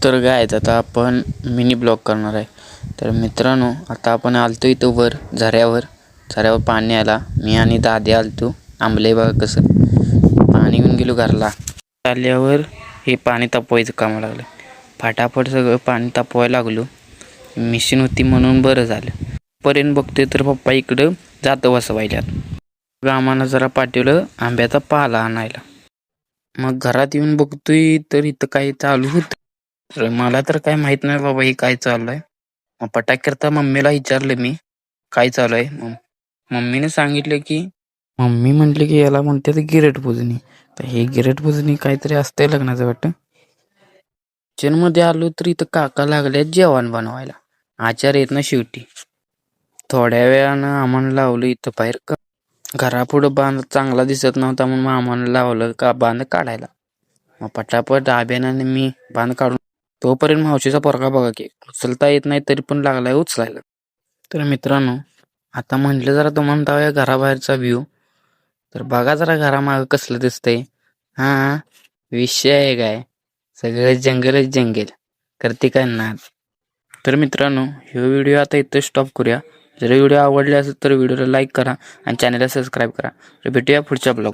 तर गायज आता आपण मिनी ब्लॉग करणार आहे. तर मित्रांनो, आता आपण आलतो इथं वर झऱ्यावर पाणी आला. मी आणि दादी आलतो. आंबले बघा कसं पाणी घेऊन गेलो घरला. आल्यावर हे पाणी तापवायचं काम लागलं. फाटाफट सगळं पाणी तापवायला लागलो. मिशीन होती म्हणून बरं झालं. पर्यंत बघतोय तर पप्पा इकडं जातं वसवायल्यात. आम्हाला जरा पाठवलं आंब्याचा पाला आणायला. मग घरात येऊन बघतोय तर इथं काही चालू होतं. तर मला तर काय माहित नाही बाबा हे काय चालू आहे. मग पटाक करता मम्मीला विचारलं मी काय चालू आहे. मम्मीने सांगितलं की मम्मी म्हटली की याला म्हणते गिरेट पुजणी. तर हे गिरेट पुजणी काहीतरी असते लग्नाचं वाटतं. किचनमध्ये आलो तर इथं काका लागले जेवण बनवायला. आचार येत ना शेवटी. थोड्या वेळानं आम्हाला लावलं इथं बाहेर घरापुढं बांध चांगला दिसत नव्हता म्हणून आम्हाला लावलं का बांध काढायला. मग पटापट आब्याने मी बांध काढून तोपर्यंत मावशीचा पोरगा बघा की उचलता येत नाही तरी पण लागलाय उचलायला. तर मित्रांनो, आता म्हटलं जरा तुम्हाला दाव्या घराबाहेरचा व्ह्यू. तर बघा जरा घरामागं कसलं दिसतंय. हा विषय आहे काय, सगळं जंगलच जंगल करते काय ना. तर मित्रांनो, हे व्हिडिओ आता इथं स्टॉप करूया. जर व्हिडिओ आवडले असेल तर व्हिडिओला लाईक करा आणि चॅनलला सबस्क्राईब करा. तर भेटूया पुढच्या ब्लॉग.